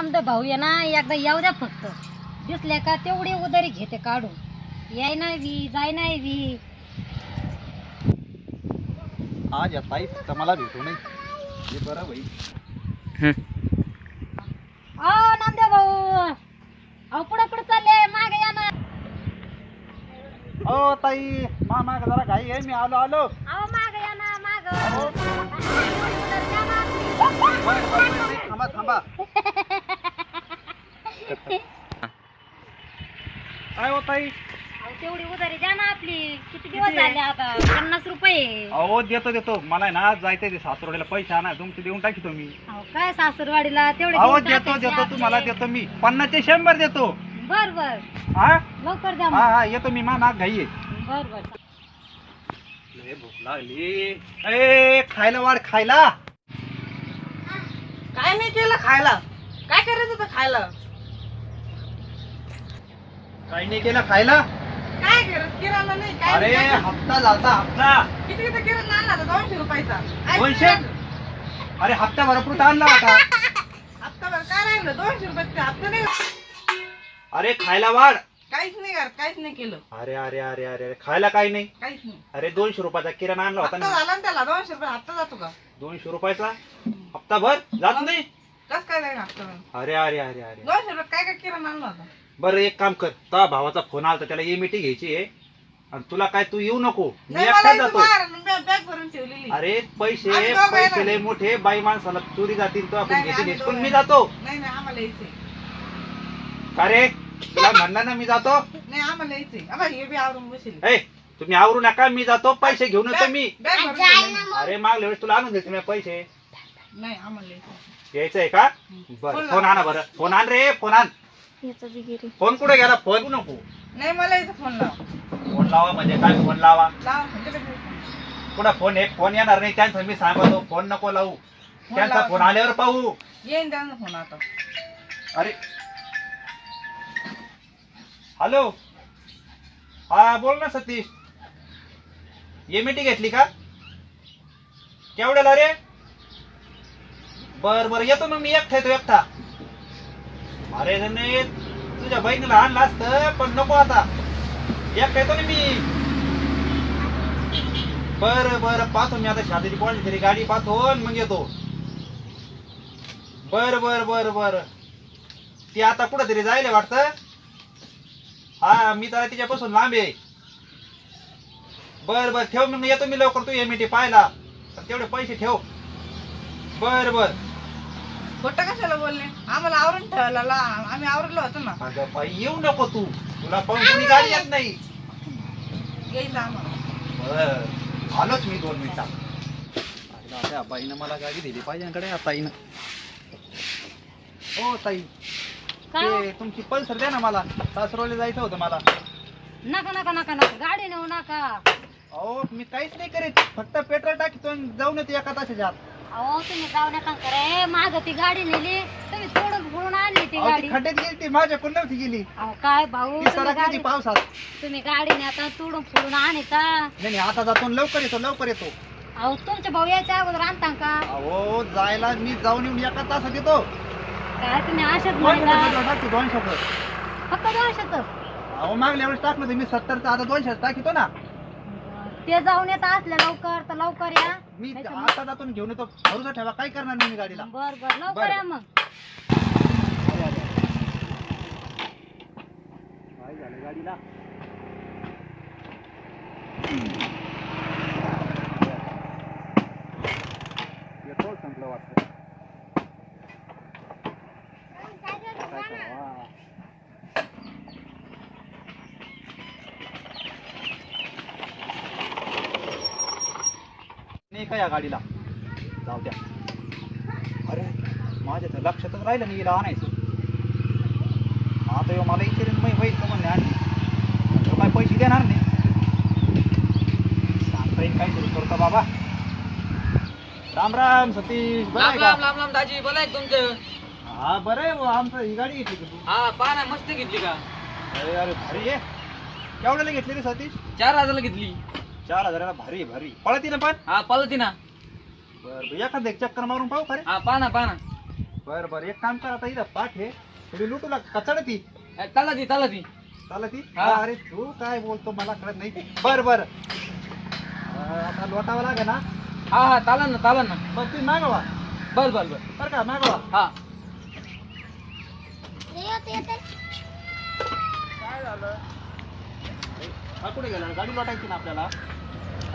नामदेव भाऊ ये ना एकदा येऊ द्या फक्त दिसल्या का तेवढी उधारी घेते काढून याय नाही वी जाय नाही वी आज या ताई फक्त मला भेटू नाही हे बरं भाई नामदेव भाऊ अहो पुढे पुढे चालले मागे या ना ओ ताई माग जरा घाई आहे मी आलो अहो मागे या ना माग थांबा थांबा काय हो ताई तेवढी उधारी द्या ना आपली किती दिवस झाले आता 50 रुपये अहो देतो मला आहे ना जायचंय ते सासरवाडीला पैसे आणा तुमचे देऊन टाकीतो मी अहो काय सासरवाडीला तेवढे अहो देऊन टाकायचे देतो आपले. तुम्हाला देतो मी 50 चे 100 देतो बर बर हा लवकर द्या हा मग. हा येतो मी माग घाई आहे बर बर लय भूक लागली ए खायला वाढ खायला काय नाही केलं खायला काय करायचं होतं खायला काही नाही केलं खायला काय करत किराणा नाही काय अरे नाही, काय हप्ता झालता हप्ता किती किती किराणा आणला होता 200 रुपयाचा काय 200? किराणा? अरे हप्ता भरपूर आणला होता हप्ताभर काय राहिलं 200 रुपयाचे हप्ता नाही अरे खायला वाढ काहीच नाही कर काहीच नाही केलं अरे अरे अरे अरे अरे खायला काही नाही काहीच नाही अरे 200 रुपयाचा किराणा आणला होता हप्ता ना झाला ना त्याला 200 रुपये हप्ता जातो का 200 रुपयाचा हप्ता भर जात नाही कस काय जाईल हप्ता अरे अरे अरे अरे 200 रुपये काय काय किराणा आणला होता बरं एक काम कर तुझ्या भावाचा फोन आला त्याला एमिटी घ्यायची आहे आणि तुला काय तू येऊ नको मी नाही, एकटा मला इथं जातो बाहेर बॅग भरून ठेवलेली अरे पैसे आम्ही दोघं पैसे येणार. लय मोठे बाई माणसाला चोरी जातील तो आपण नाही, घेते आम्ही पण दोघं मी येणार. जातो नाही नाही आम्हाला यायचंय का रे तुला म्हणलं ना मी जातो नाही आम्हाला यायचंय आम्हाला हे बी आवरून बसेल ए तुम्ही आवरू नका मी जातो पैसे घेऊन येतो मी बॅग भरून ठेवलेली. अरे मागल्या वेळेस तुला आणून देतो मी पैसे नाही आम्हाला यायचंय यायचंय का बरं फोन फोन लावा. आणा बरं फोन आण रे फोन आण फोन कुठे गेला फोन नको नाही मला यायचं फोन लाव फोन लावा म्हणजे काय फोन लावा लाव तुझ्याकडे फोन. कुठं फोन आहे फोन येणार नाही त्यांचं मी सांगतो फोन नको लावू त्यांचा लावा. फोन आल्यावर पाहू येईन त्यांचा फोन आता अरे हॅलो हा बोल ना सतीश एमिटी घेतली का केवढ्याला रे बर बर येतो मग मी एकटा येतो एकटा अरे नाही तुझ्या बहिणीला आणलं असतं पण नको आता एकटा येतो ना मी बर बर पाहतो मी आता शादी कोणाची तरी गाडी पाहतो आणि मग येतो बर बर बर बर ती आता कुठं तरी जायला वाटतं हा मी जरा तिच्यापासून लांब आहे बर बर ठेव मग येतो मी लवकर तू एमिटी पाहिला तेवढे पैसे ठेव बर बर खोटं कशाला बोलले आम्हाला आवरून ठेवायला आम्ही आवरलो होतो ना अगं बाई येऊ नको तू तुला पाहून कोणी गाडी येत नाही यायचं आम्हाला बर आलोच मी 2 मिनिटात त्या बाईनं मला गाडी दिली पाहिजे कडे या ताईनं हो ताई ते तुमची पल्सर द्या ना मला सासरोले जायचं होतं मला नका नका नका नका गाडी नेऊ नका अहो मी काहीच नाही करीत फक्त पेट्रोल टाकीतो आणि जाऊन येतो एका तासाच्या आत अहो तुम्ही जाऊ नका करे माग ती गाडी नेली तुम्ही तोडून फोडून आणली ती अहो, गाडी ती खड्ड्यात गेली ती माझ्याकडून नव्हती गेली अहो काय भाऊ ती सरकली ती पावसात तुम्ही गाडी नेता तोडून फोडून आणता नाही नाही आता जातो लवकर येतो अहो तुमच्या भाऊ यायच्या अगोदर आणता का अहो जायला मी जाऊन येऊन एका तासात येतो काय तुम्ही अशाच 200 म्हणता पेट्रोल टाकतो 200 फक्त 200च अहो मागल्या वेळेस टाकलं होतं मी 70चं आता 200 टाकितो ना ते जाऊन येत असल्या लवकर तर लवकर या मी नाहीतर आता जातो घेऊन येतो भरोसा ठेवा काय करणार नाही मी गाडीला बर बर लवकर बरं. या मग काय झालं गाडीला पेट्रोल संपलं वाटतं काय करावा नाही का या गाडीला जाऊ द्या अरे माझ्या तर लक्षातच राहिलं नाही हिला आणायचं आता ह्यो मला इथे मी होईल का म्हणणे आणली तर काय पैसे देणार नाही सांगता येईल काहीतरी करतो बाबा राम राम सतीश बरं आहे लांब का लांब लांब दाजी बोला एक तुमचं हा बरं आहे बुवा, आमचं ही गाडी घेतली का तू हा पहा ना मस्त घेतली का अरे अरे भारी आहे केवढ्याला घेतली रे सतीश 4,000 घेतली 4000 भारी भारी पळती ना पण हा पळती ना बरं एखादं एक चक्कर मारून पाहू खरे हा पहा ना बरं बरं एक काम कर आता इथं पाठ आहे थोडी लुटू लाग कचड ती ताला ती चालत ती हा. अरे तू काय बोलतो मला कळत नाही बरं बरं आता लोटावं लागेल ना हा ताला ना बरं तुम्ही मागवा बर बरं का मागवा हा काय झालं हा कुठे गेला गाडी लोटायची ना आपल्याला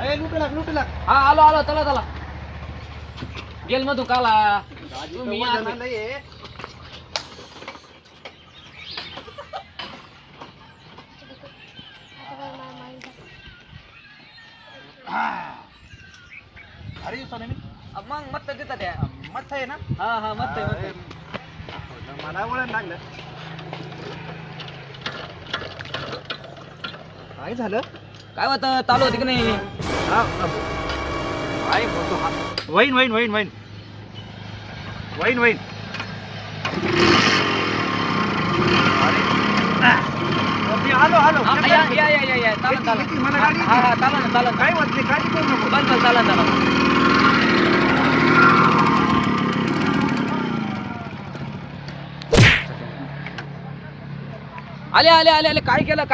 ए लुटू लाग हा आलो चला गेल मधू काला गाडी तुम्ही तर आता- वजन आलंय हे. अरे सोने मग मत देतात त्या मस्त आहे ना हा मस्त अरे, मला वळण लागलं काय झालं काय होत चालू होती की नाही काय बोलतो हा वैन अरे मी आलो या चालन किती मला गाडी हा चालन काय होत नाही काळजी करू नको बस चालन आले काय केलं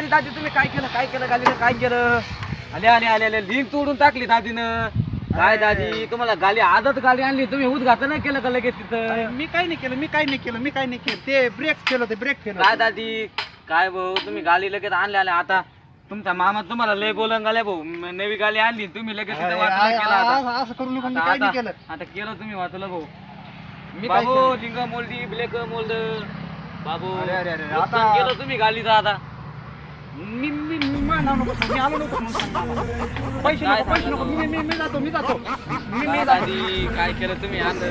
दादी तुम्ही काय केलं गालीनं काय केलं आले लिंक तोडून टाकली दादीनं काय दादी तुम्हाला आदत गाडी आणली तुम्ही उद्घाटन नाही केलं का लगेच तिथं मी काय नाही केलं ते ब्रेक फेल काय दादी काय भाऊ तुम्ही गाडी लगेच आणल्या आता तुमचा मामा तुम्हाला लय बोलन गाल्या भाऊ नवी गाडी आणली तुम्ही लगेच तिथं वाचलं केलं आता. असं करू नको मी आता- काय नाही केलं आता केलं तुम्ही वाचलं भाऊ मी काय बाबू केलं? लिंग मोल्डी ब्लॅक मोल्ड बाबू अरे, नुकसान आता- केलं तुम्ही गालीचं आता मी माझं नाव नको मी आलो नको म्हणून सांग. पैसे नको मी जातो मी काय दादी काय केलं तुम्ही आता